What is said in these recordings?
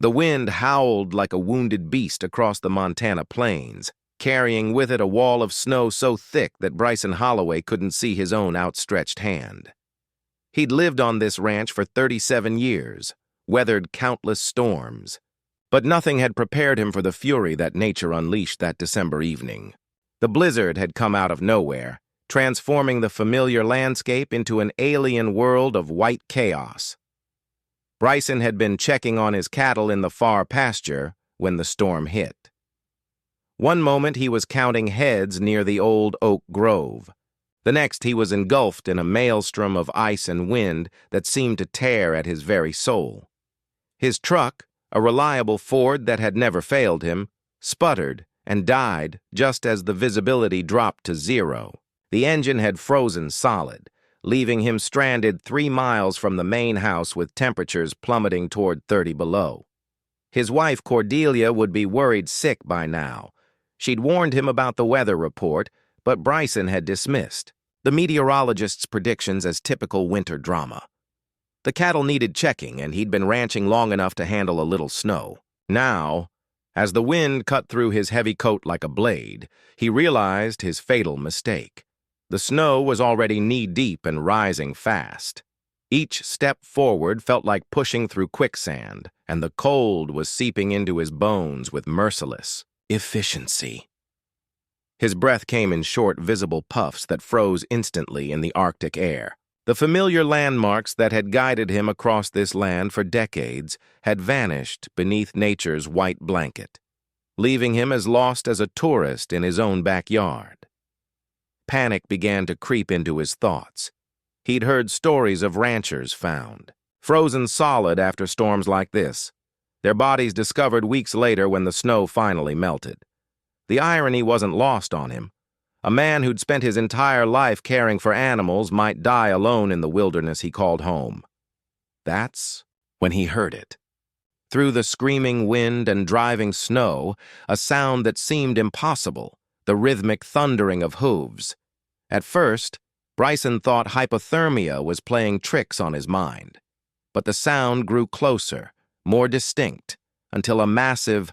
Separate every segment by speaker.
Speaker 1: The wind howled like a wounded beast across the Montana plains, carrying with it a wall of snow so thick that Bryson Holloway couldn't see his own outstretched hand. He'd lived on this ranch for 37 years, weathered countless storms, but nothing had prepared him for the fury that nature unleashed that December evening. The blizzard had come out of nowhere, transforming the familiar landscape into an alien world of white chaos. Bryson had been checking on his cattle in the far pasture when the storm hit. One moment he was counting heads near the old oak grove. The next he was engulfed in a maelstrom of ice and wind that seemed to tear at his very soul. His truck, a reliable Ford that had never failed him, sputtered and died just as the visibility dropped to zero. The engine had frozen solid, leaving him stranded 3 miles from the main house with temperatures plummeting toward 30 below. His wife, Cordelia, would be worried sick by now. She'd warned him about the weather report, but Bryson had dismissed the meteorologist's predictions as typical winter drama. The cattle needed checking, and he'd been ranching long enough to handle a little snow. Now, as the wind cut through his heavy coat like a blade, he realized his fatal mistake. The snow was already knee-deep and rising fast. Each step forward felt like pushing through quicksand, and the cold was seeping into his bones with merciless efficiency. His breath came in short, visible puffs that froze instantly in the Arctic air. The familiar landmarks that had guided him across this land for decades had vanished beneath nature's white blanket, leaving him as lost as a tourist in his own backyard. Panic began to creep into his thoughts. He'd heard stories of ranchers found, frozen solid after storms like this, their bodies discovered weeks later when the snow finally melted. The irony wasn't lost on him. A man who'd spent his entire life caring for animals might die alone in the wilderness he called home. That's when he heard it. Through the screaming wind and driving snow, a sound that seemed impossible, the rhythmic thundering of hooves. At first, Bryson thought hypothermia was playing tricks on his mind. But the sound grew closer, more distinct, until a massive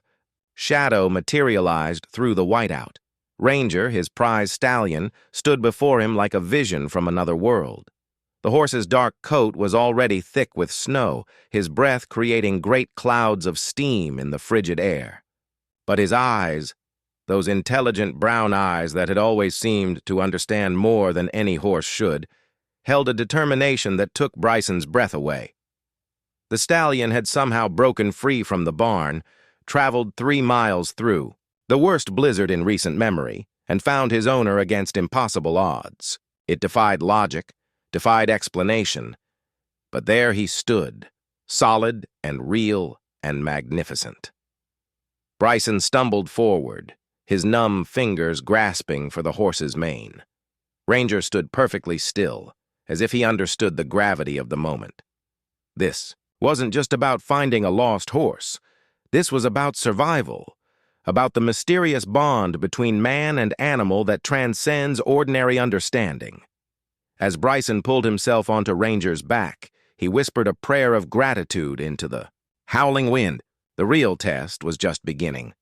Speaker 1: shadow materialized through the whiteout. Ranger, his prize stallion, stood before him like a vision from another world. The horse's dark coat was already thick with snow, his breath creating great clouds of steam in the frigid air. But his eyes, those intelligent brown eyes that had always seemed to understand more than any horse should, held a determination that took Bryson's breath away. The stallion had somehow broken free from the barn, traveled 3 miles through, the worst blizzard in recent memory, and found his owner against impossible odds. It defied logic, defied explanation, but there he stood, solid and real and magnificent. Bryson stumbled forward, his numb fingers grasping for the horse's mane. Ranger stood perfectly still, as if he understood the gravity of the moment. This wasn't just about finding a lost horse. This was about survival, about the mysterious bond between man and animal that transcends ordinary understanding. As Bryson pulled himself onto Ranger's back, he whispered a prayer of gratitude into the howling wind. The real test was just beginning.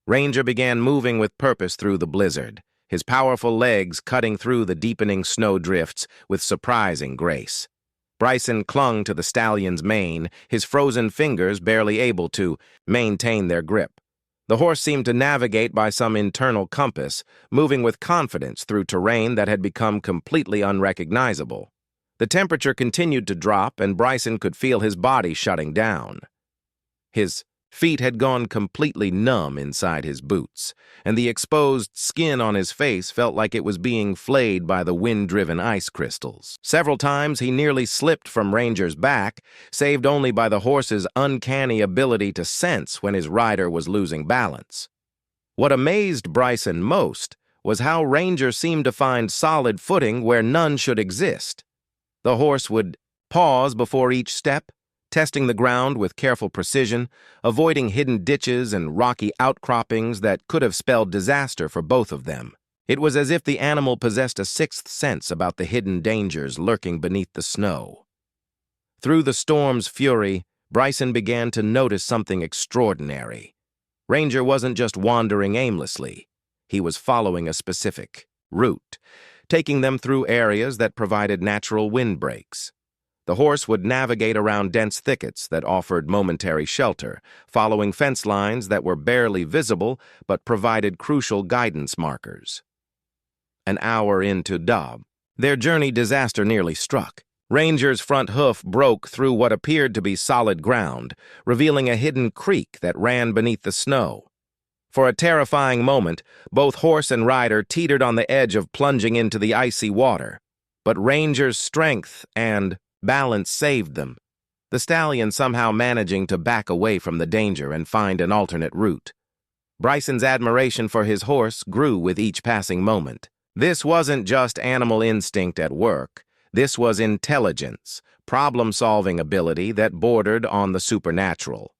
Speaker 1: Ranger began moving with purpose through the blizzard, his powerful legs cutting through the deepening snow drifts with surprising grace. Bryson clung to the stallion's mane, his frozen fingers barely able to maintain their grip. The horse seemed to navigate by some internal compass, moving with confidence through terrain that had become completely unrecognizable. The temperature continued to drop, and Bryson could feel his body shutting down. His feet had gone completely numb inside his boots, and the exposed skin on his face felt like it was being flayed by the wind-driven ice crystals. Several times he nearly slipped from Ranger's back, saved only by the horse's uncanny ability to sense when his rider was losing balance. What amazed Bryson most was how Ranger seemed to find solid footing where none should exist. The horse would pause before each step, testing the ground with careful precision, avoiding hidden ditches and rocky outcroppings that could have spelled disaster for both of them. It was as if the animal possessed a sixth sense about the hidden dangers lurking beneath the snow. Through the storm's fury, Bryson began to notice something extraordinary. Ranger wasn't just wandering aimlessly. He was following a specific route, taking them through areas that provided natural windbreaks. The horse would navigate around dense thickets that offered momentary shelter, following fence lines that were barely visible but provided crucial guidance markers. An hour into Dobb, their journey disaster nearly struck. Ranger's front hoof broke through what appeared to be solid ground, revealing a hidden creek that ran beneath the snow. For a terrifying moment, both horse and rider teetered on the edge of plunging into the icy water. But Ranger's strength and balance saved them, the stallion somehow managing to back away from the danger and find an alternate route. Bryson's admiration for his horse grew with each passing moment. This wasn't just animal instinct at work. This was intelligence, problem-solving ability that bordered on the supernatural.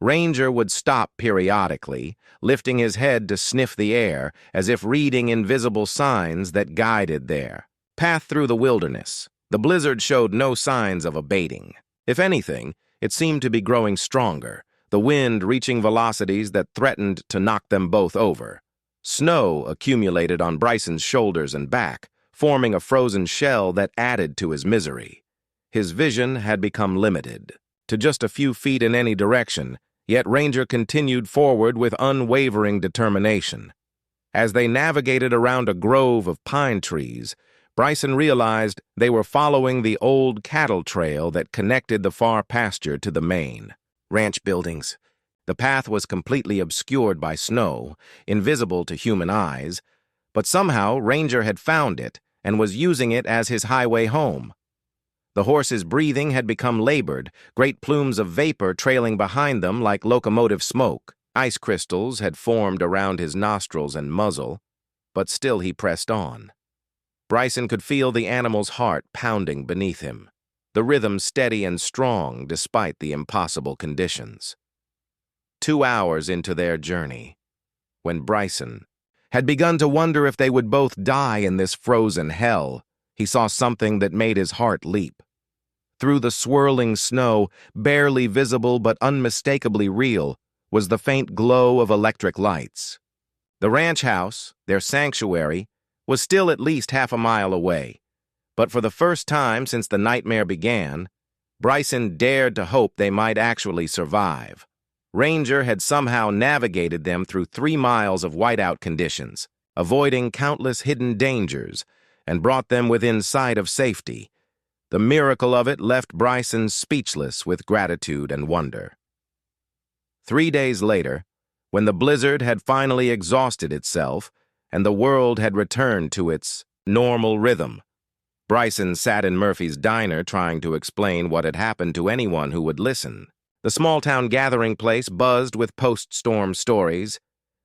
Speaker 1: Ranger would stop periodically, lifting his head to sniff the air, as if reading invisible signs that guided their path through the wilderness. The blizzard showed no signs of abating. If anything, it seemed to be growing stronger, the wind reaching velocities that threatened to knock them both over. Snow accumulated on Bryson's shoulders and back, forming a frozen shell that added to his misery. His vision had become limited to just a few feet in any direction, yet Ranger continued forward with unwavering determination. As they navigated around a grove of pine trees, Bryson realized they were following the old cattle trail that connected the far pasture to the main ranch buildings. The path was completely obscured by snow, invisible to human eyes, but somehow Ranger had found it and was using it as his highway home. The horse's breathing had become labored, great plumes of vapor trailing behind them like locomotive smoke. Ice crystals had formed around his nostrils and muzzle, but still he pressed on. Bryson could feel the animal's heart pounding beneath him, the rhythm steady and strong despite the impossible conditions. 2 hours into their journey, when Bryson had begun to wonder if they would both die in this frozen hell, he saw something that made his heart leap. Through the swirling snow, barely visible but unmistakably real, was the faint glow of electric lights. The ranch house, their sanctuary, was still at least half a mile away, but for the first time since the nightmare began, Bryson dared to hope they might actually survive. Ranger had somehow navigated them through 3 miles of whiteout conditions, avoiding countless hidden dangers, and brought them within sight of safety. The miracle of it left Bryson speechless with gratitude and wonder. 3 days later, when the blizzard had finally exhausted itself and the world had returned to its normal rhythm, Bryson sat in Murphy's diner trying to explain what had happened to anyone who would listen. The small-town gathering place buzzed with post-storm stories,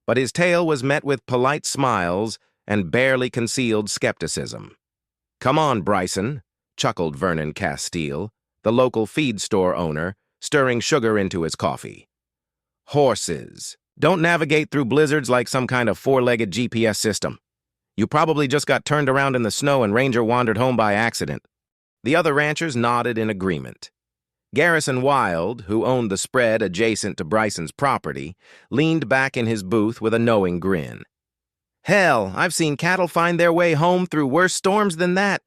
Speaker 1: but his tale was met with polite smiles and barely concealed skepticism. "Come on, Bryson," chuckled Vernon Castile, the local feed store owner, stirring sugar into his coffee. "Horses don't navigate through blizzards like some kind of 4-legged GPS system. You probably just got turned around in the snow and Ranger wandered home by accident." The other ranchers nodded in agreement. Garrison Wild, who owned the spread adjacent to Bryson's property, leaned back in his booth with a knowing grin. "Hell, I've seen cattle find their way home through worse storms than that.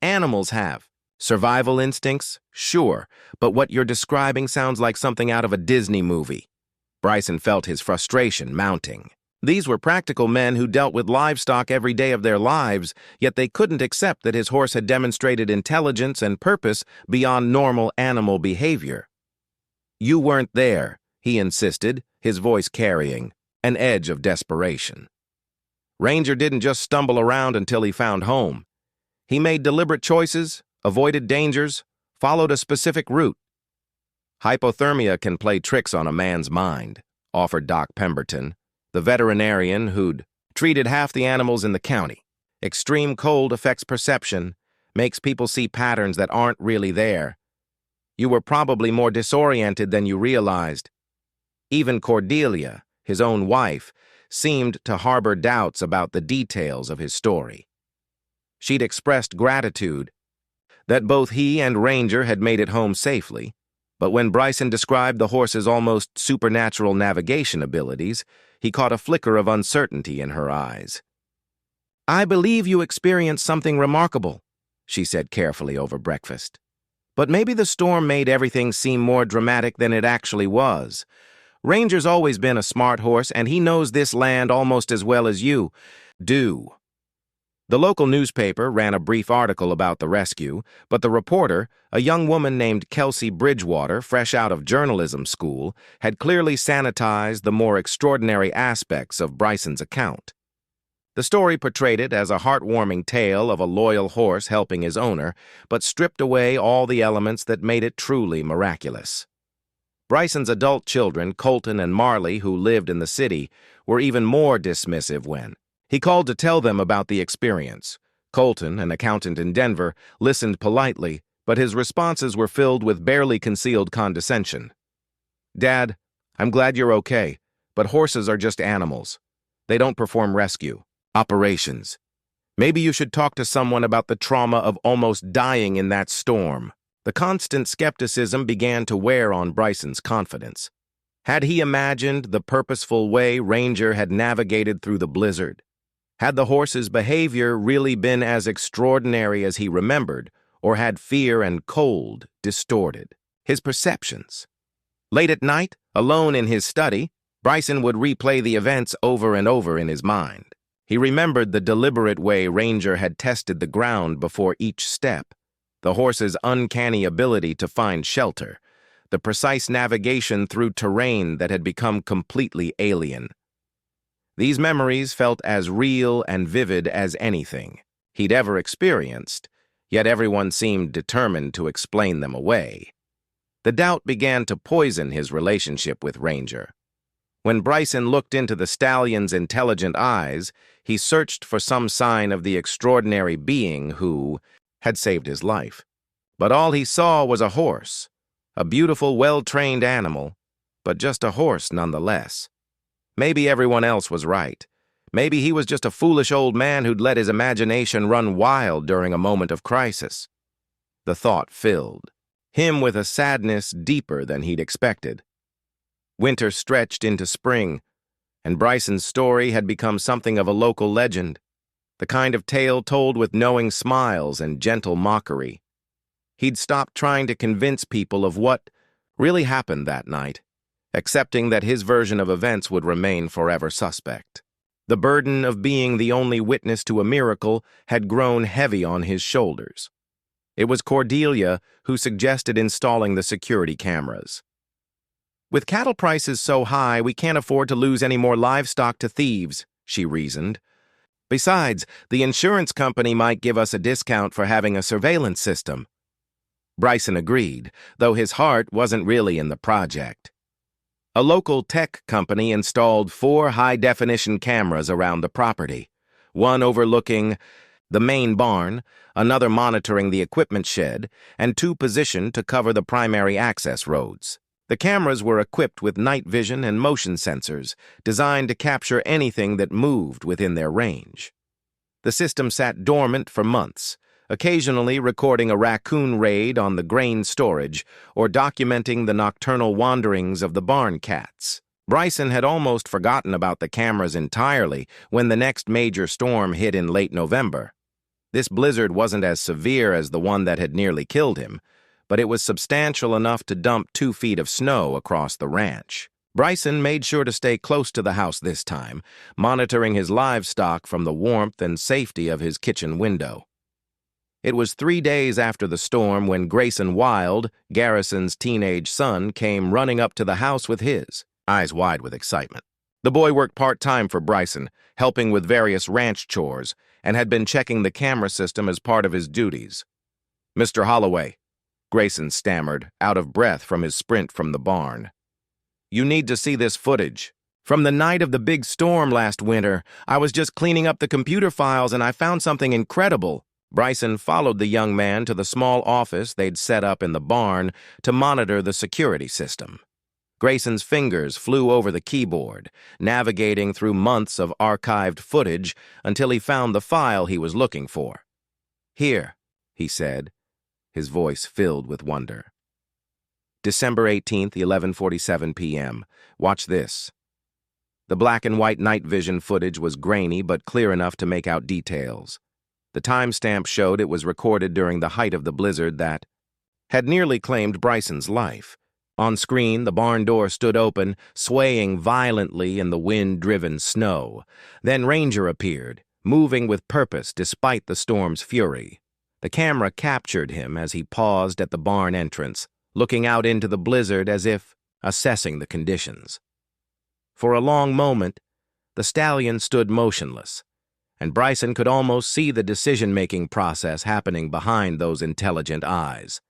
Speaker 1: Animals have. Survival instincts? Sure, but what you're describing sounds like something out of a Disney movie." Bryson felt his frustration mounting. These were practical men who dealt with livestock every day of their lives, yet they couldn't accept that his horse had demonstrated intelligence and purpose beyond normal animal behavior. "You weren't there," he insisted, his voice carrying an edge of desperation. "Ranger didn't just stumble around until he found home. He made deliberate choices, avoided dangers, followed a specific route." "Hypothermia can play tricks on a man's mind," offered Doc Pemberton, the veterinarian who'd treated half the animals in the county. "Extreme cold affects perception, makes people see patterns that aren't really there. You were probably more disoriented than you realized." Even Cordelia, his own wife, seemed to harbor doubts about the details of his story. She'd expressed gratitude that both he and Ranger had made it home safely, But when Bryson described the horse's almost supernatural navigation abilities, he caught a flicker of uncertainty in her eyes. "I believe you experienced something remarkable," she said carefully over breakfast. "But maybe the storm made everything seem more dramatic than it actually was. Ranger's always been a smart horse, and he knows this land almost as well as you do." The local newspaper ran a brief article about the rescue, but the reporter, a young woman named Kelsey Bridgewater, fresh out of journalism school, had clearly sanitized the more extraordinary aspects of Bryson's account. The story portrayed it as a heartwarming tale of a loyal horse helping his owner, but stripped away all the elements that made it truly miraculous. Bryson's adult children, Colton and Marley, who lived in the city, were even more dismissive when he called to tell them about the experience. Colton, an accountant in Denver, listened politely, but his responses were filled with barely concealed condescension. "Dad, I'm glad you're okay, but horses are just animals. They don't perform rescue operations. Maybe you should talk to someone about the trauma of almost dying in that storm." The constant skepticism began to wear on Bryson's confidence. Had he imagined the purposeful way Ranger had navigated through the blizzard? Had the horse's behavior really been as extraordinary as he remembered, or had fear and cold distorted his perceptions? Late at night, alone in his study, Bryson would replay the events over and over in his mind. He remembered the deliberate way Ranger had tested the ground before each step, the horse's uncanny ability to find shelter, the precise navigation through terrain that had become completely alien. These memories felt as real and vivid as anything he'd ever experienced, yet everyone seemed determined to explain them away. The doubt began to poison his relationship with Ranger. When Bryson looked into the stallion's intelligent eyes, he searched for some sign of the extraordinary being who had saved his life. But all he saw was a horse, a beautiful, well-trained animal, but just a horse nonetheless. Maybe everyone else was right. Maybe he was just a foolish old man who'd let his imagination run wild during a moment of crisis. The thought filled him with a sadness deeper than he'd expected. Winter stretched into spring, and Bryson's story had become something of a local legend, the kind of tale told with knowing smiles and gentle mockery. He'd stopped trying to convince people of what really happened that night, accepting that his version of events would remain forever suspect. The burden of being the only witness to a miracle had grown heavy on his shoulders. It was Cordelia who suggested installing the security cameras. "With cattle prices so high, we can't afford to lose any more livestock to thieves," she reasoned. "Besides, the insurance company might give us a discount for having a surveillance system." Bryson agreed, though his heart wasn't really in the project. A local tech company installed 4 high-definition cameras around the property, one overlooking the main barn, another monitoring the equipment shed, and 2 positioned to cover the primary access roads. The cameras were equipped with night vision and motion sensors, designed to capture anything that moved within their range. The system sat dormant for months, occasionally recording a raccoon raid on the grain storage or documenting the nocturnal wanderings of the barn cats. Bryson had almost forgotten about the cameras entirely when the next major storm hit in late November. This blizzard wasn't as severe as the one that had nearly killed him, but it was substantial enough to dump 2 feet of snow across the ranch. Bryson made sure to stay close to the house this time, monitoring his livestock from the warmth and safety of his kitchen window. It was 3 days after the storm when Grayson Wild, Garrison's teenage son, came running up to the house with his eyes wide with excitement. The boy worked part-time for Bryson, helping with various ranch chores, and had been checking the camera system as part of his duties. "Mr. Holloway," Grayson stammered, out of breath from his sprint from the barn. "You need to see this footage. From the night of the big storm last winter, I was just cleaning up the computer files and I found something incredible." Bryson followed the young man to the small office they'd set up in the barn to monitor the security system. Grayson's fingers flew over the keyboard, navigating through months of archived footage until he found the file he was looking for. "Here," he said, his voice filled with wonder. December 18th, 11:47 p.m. Watch this. The black and white night vision footage was grainy but clear enough to make out details. The timestamp showed it was recorded during the height of the blizzard that had nearly claimed Bryson's life. On screen, the barn door stood open, swaying violently in the wind-driven snow. Then Ranger appeared, moving with purpose despite the storm's fury. The camera captured him as he paused at the barn entrance, looking out into the blizzard as if assessing the conditions. For a long moment, the stallion stood motionless, and Bryson could almost see the decision-making process happening behind those intelligent eyes.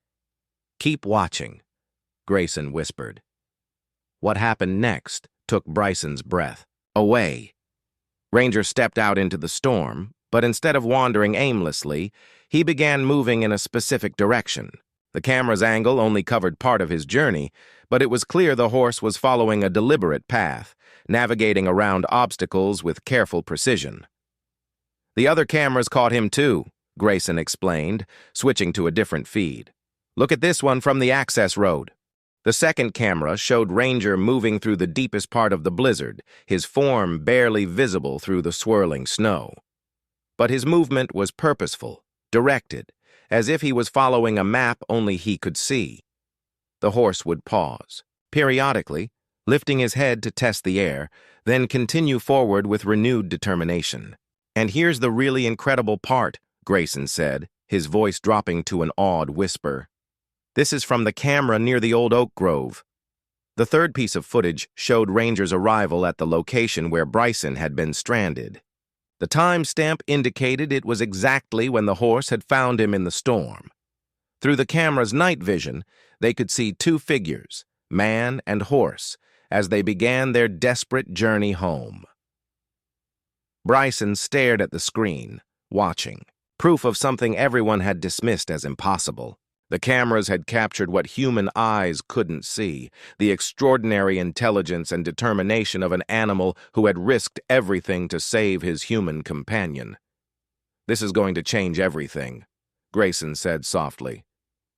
Speaker 1: "Keep watching," Grayson whispered. What happened next took Bryson's breath away. Ranger stepped out into the storm, but instead of wandering aimlessly, he began moving in a specific direction. The camera's angle only covered part of his journey, but it was clear the horse was following a deliberate path, navigating around obstacles with careful precision. "The other cameras caught him too," Grayson explained, switching to a different feed. "Look at this one from the access road." The second camera showed Ranger moving through the deepest part of the blizzard, his form barely visible through the swirling snow. But his movement was purposeful, directed, as if he was following a map only he could see. The horse would pause, periodically, lifting his head to test the air, then continue forward with renewed determination. "And here's the really incredible part," Grayson said, his voice dropping to an awed whisper. "This is from the camera near the old oak grove." The third piece of footage showed Ranger's arrival at the location where Bryson had been stranded. The timestamp indicated it was exactly when the horse had found him in the storm. Through the camera's night vision, they could see two figures, man and horse, as they began their desperate journey home. Bryson stared at the screen, watching, proof of something everyone had dismissed as impossible. The cameras had captured what human eyes couldn't see, the extraordinary intelligence and determination of an animal who had risked everything to save his human companion. "This is going to change everything," Grayson said softly.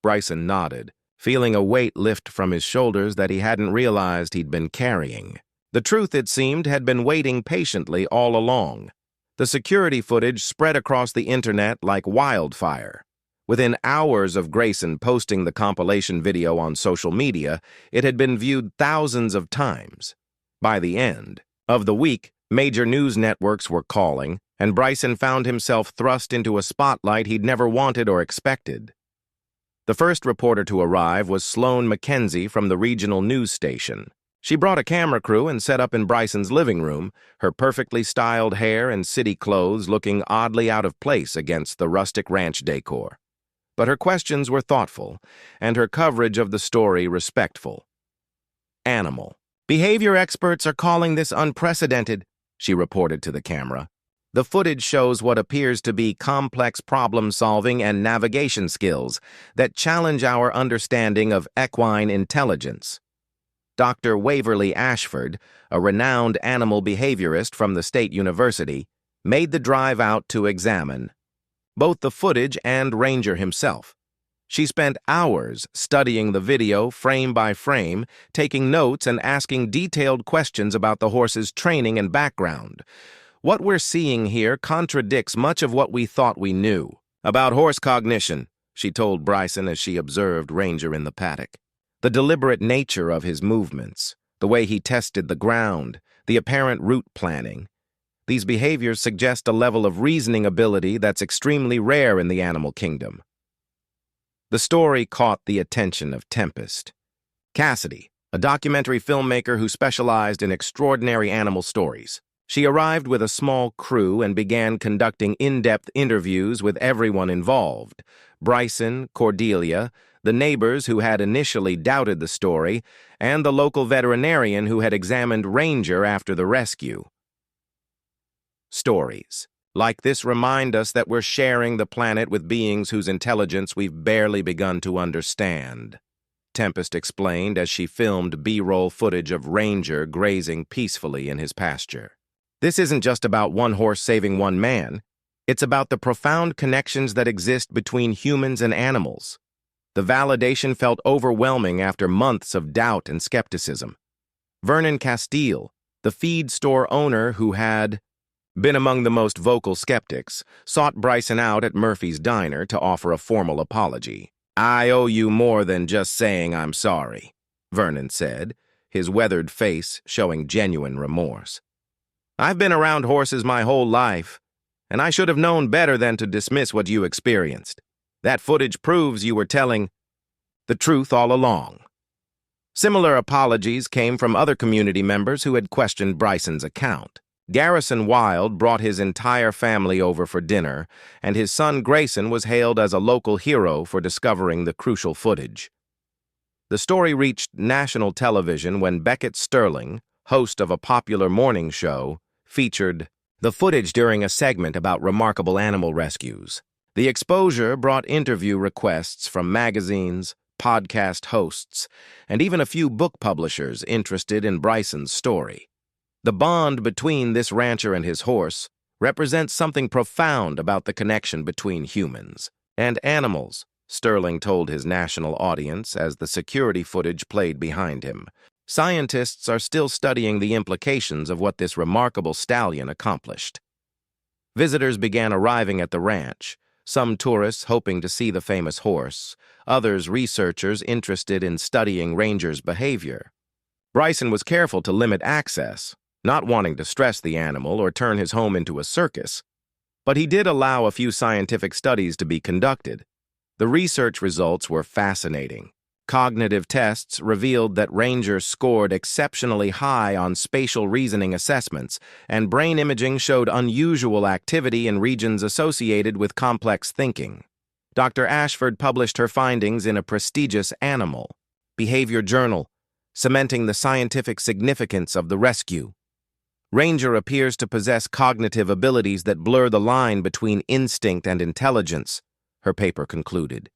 Speaker 1: Bryson nodded, feeling a weight lift from his shoulders that he hadn't realized he'd been carrying. The truth, it seemed, had been waiting patiently all along. The security footage spread across the internet like wildfire. Within hours of Grayson posting the compilation video on social media, it had been viewed thousands of times. By the end of the week, major news networks were calling, and Bryson found himself thrust into a spotlight he'd never wanted or expected. The first reporter to arrive was Sloane Mackenzie from the regional news station. She brought a camera crew and set up in Bryson's living room, her perfectly styled hair and city clothes looking oddly out of place against the rustic ranch decor. But her questions were thoughtful, and her coverage of the story respectful. "Animal. Behavior experts are calling this unprecedented," she reported to the camera. "The footage shows what appears to be complex problem-solving and navigation skills that challenge our understanding of equine intelligence." Dr. Waverly Ashford, a renowned animal behaviorist from the State University, made the drive out to examine both the footage and Ranger himself. She spent hours studying the video frame by frame, taking notes and asking detailed questions about the horse's training and background. "What we're seeing here contradicts much of what we thought we knew about horse cognition," she told Bryson as she observed Ranger in the paddock. "The deliberate nature of his movements, the way he tested the ground, the apparent route planning. These behaviors suggest a level of reasoning ability that's extremely rare in the animal kingdom." The story caught the attention of Tempest. Cassidy, a documentary filmmaker who specialized in extraordinary animal stories. She arrived with a small crew and began conducting in-depth interviews with everyone involved: Bryson, Cordelia, the neighbors who had initially doubted the story, and the local veterinarian who had examined Ranger after the rescue. Stories like this remind us that we're sharing the planet with beings whose intelligence we've barely begun to understand, Tempest explained as she filmed B-roll footage of Ranger grazing peacefully in his pasture. "This isn't just about one horse saving one man. It's about the profound connections that exist between humans and animals. The validation felt overwhelming after months of doubt and skepticism. Vernon Castile, the feed store owner who had been among the most vocal skeptics, sought Bryson out at Murphy's Diner to offer a formal apology. "I owe you more than just saying I'm sorry," Vernon said, his weathered face showing genuine remorse. "I've been around horses my whole life, and I should have known better than to dismiss what you experienced. That footage proves you were telling the truth all along." Similar apologies came from other community members who had questioned Bryson's account. Garrison Wild brought his entire family over for dinner, and his son Grayson was hailed as a local hero for discovering the crucial footage. The story reached national television when Beckett Sterling, host of a popular morning show, featured the footage during a segment about remarkable animal rescues. The exposure brought interview requests from magazines, podcast hosts, and even a few book publishers interested in Bryson's story. The bond between this rancher and his horse represents something profound about the connection between humans and animals, Sterling told his national audience as the security footage played behind him. Scientists are still studying the implications of what this remarkable stallion accomplished. Visitors began arriving at the ranch, some tourists hoping to see the famous horse, others researchers interested in studying Ranger's behavior. Bryson was careful to limit access, not wanting to stress the animal or turn his home into a circus, but he did allow a few scientific studies to be conducted. The research results were fascinating. Cognitive tests revealed that Ranger scored exceptionally high on spatial reasoning assessments, and brain imaging showed unusual activity in regions associated with complex thinking. Dr. Ashford published her findings in a prestigious Animal Behavior journal, cementing the scientific significance of the rescue. Ranger appears to possess cognitive abilities that blur the line between instinct and intelligence, her paper concluded.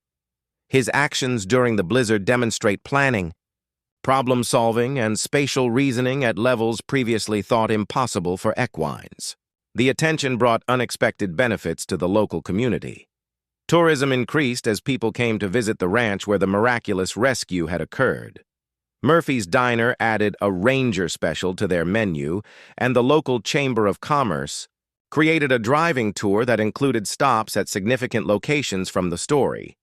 Speaker 1: His actions during the blizzard demonstrate planning, problem-solving, and spatial reasoning at levels previously thought impossible for equines. The attention brought unexpected benefits to the local community. Tourism increased as people came to visit the ranch where the miraculous rescue had occurred. Murphy's Diner added a Ranger special to their menu, and the local Chamber of Commerce created a driving tour that included stops at significant locations from the story.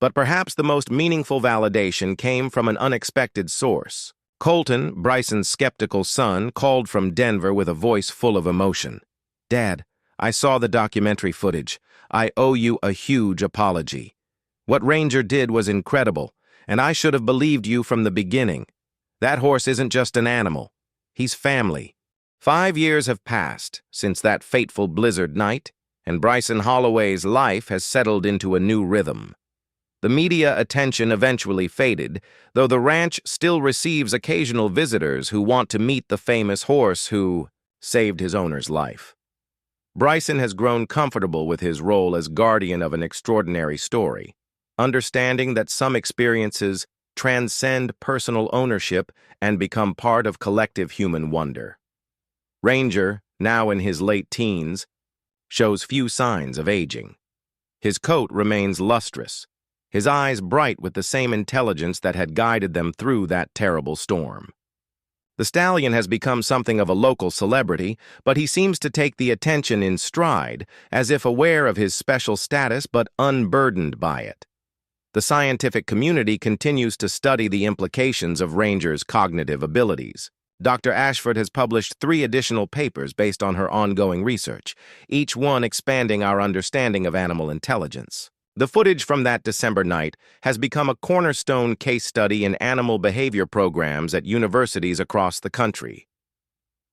Speaker 1: But perhaps the most meaningful validation came from an unexpected source. Colton, Bryson's skeptical son, called from Denver with a voice full of emotion. "Dad, I saw the documentary footage. I owe you a huge apology. What Ranger did was incredible, and I should have believed you from the beginning. That horse isn't just an animal. He's family." 5 years have passed since that fateful blizzard night, and Bryson Holloway's life has settled into a new rhythm. The media attention eventually faded, though the ranch still receives occasional visitors who want to meet the famous horse who saved his owner's life. Bryson has grown comfortable with his role as guardian of an extraordinary story, understanding that some experiences transcend personal ownership and become part of collective human wonder. Ranger, now in his late teens, shows few signs of aging. His coat remains lustrous, his eyes bright with the same intelligence that had guided them through that terrible storm. The stallion has become something of a local celebrity, but he seems to take the attention in stride, as if aware of his special status but unburdened by it. The scientific community continues to study the implications of Ranger's cognitive abilities. Dr. Ashford has published 3 additional papers based on her ongoing research, each one expanding our understanding of animal intelligence. The footage from that December night has become a cornerstone case study in animal behavior programs at universities across the country.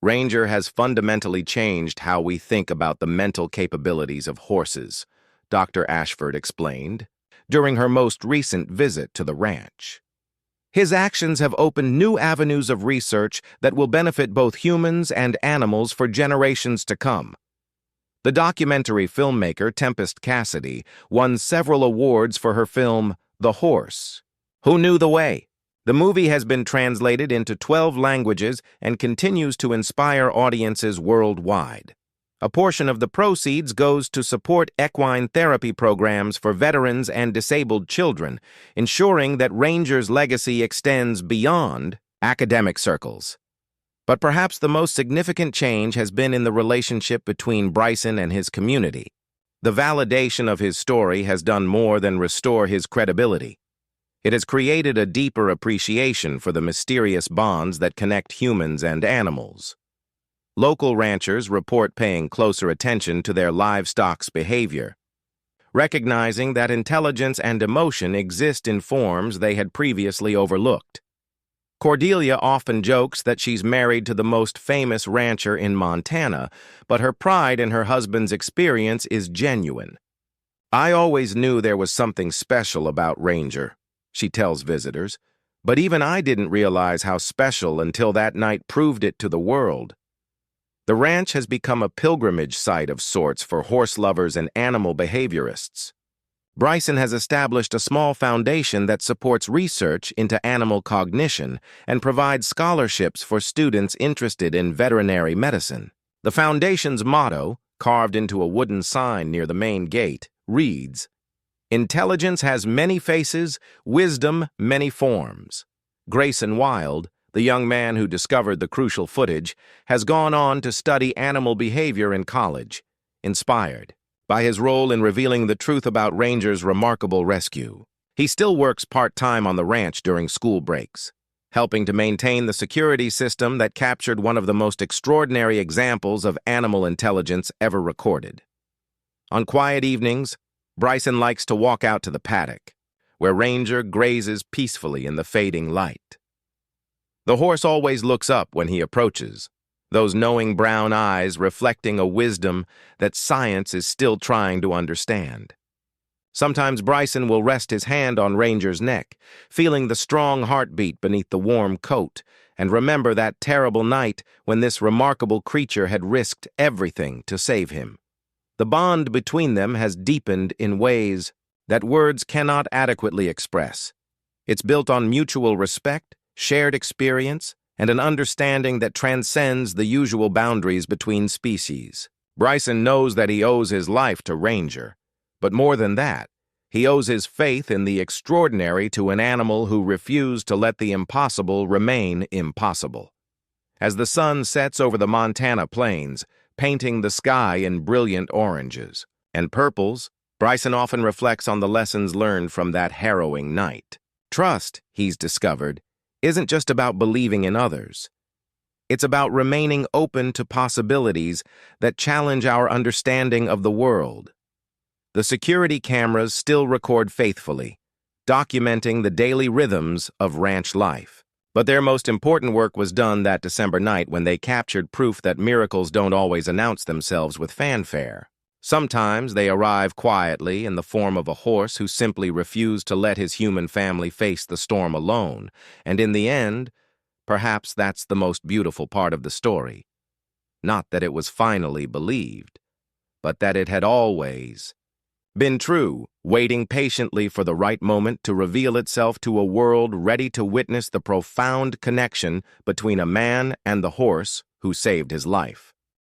Speaker 1: Ranger has fundamentally changed how we think about the mental capabilities of horses, Dr. Ashford explained during her most recent visit to the ranch. His actions have opened new avenues of research that will benefit both humans and animals for generations to come. The documentary filmmaker Tempest Cassidy won several awards for her film, The Horse. Who Knew the Way? The movie has been translated into 12 languages and continues to inspire audiences worldwide. A portion of the proceeds goes to support equine therapy programs for veterans and disabled children, ensuring that Ranger's legacy extends beyond academic circles. But perhaps the most significant change has been in the relationship between Bryson and his community. The validation of his story has done more than restore his credibility. It has created a deeper appreciation for the mysterious bonds that connect humans and animals. Local ranchers report paying closer attention to their livestock's behavior, recognizing that intelligence and emotion exist in forms they had previously overlooked. Cordelia often jokes that she's married to the most famous rancher in Montana, but her pride in her husband's experience is genuine. "I always knew there was something special about Ranger," she tells visitors, "but even I didn't realize how special until that night proved it to the world." The ranch has become a pilgrimage site of sorts for horse lovers and animal behaviorists. Bryson has established a small foundation that supports research into animal cognition and provides scholarships for students interested in veterinary medicine. The foundation's motto, carved into a wooden sign near the main gate, reads, "Intelligence has many faces, wisdom many forms." Grayson Wild, the young man who discovered the crucial footage, has gone on to study animal behavior in college, inspired by his role in revealing the truth about Ranger's remarkable rescue. He still works part-time on the ranch during school breaks, helping to maintain the security system that captured one of the most extraordinary examples of animal intelligence ever recorded. On quiet evenings, Bryson likes to walk out to the paddock, where Ranger grazes peacefully in the fading light. The horse always looks up when he approaches, those knowing brown eyes reflecting a wisdom that science is still trying to understand. Sometimes Bryson will rest his hand on Ranger's neck, feeling the strong heartbeat beneath the warm coat, and remember that terrible night when this remarkable creature had risked everything to save him. The bond between them has deepened in ways that words cannot adequately express. It's built on mutual respect, shared experience, and an understanding that transcends the usual boundaries between species. Bryson knows that he owes his life to Ranger, but more than that, he owes his faith in the extraordinary to an animal who refused to let the impossible remain impossible. As the sun sets over the Montana plains, painting the sky in brilliant oranges and purples, Bryson often reflects on the lessons learned from that harrowing night. Trust, he's discovered, isn't just about believing in others. It's about remaining open to possibilities that challenge our understanding of the world. The security cameras still record faithfully, documenting the daily rhythms of ranch life. But their most important work was done that December night when they captured proof that miracles don't always announce themselves with fanfare. Sometimes they arrive quietly in the form of a horse who simply refused to let his human family face the storm alone, and in the end, perhaps that's the most beautiful part of the story. Not that it was finally believed, but that it had always been true, waiting patiently for the right moment to reveal itself to a world ready to witness the profound connection between a man and the horse who saved his life.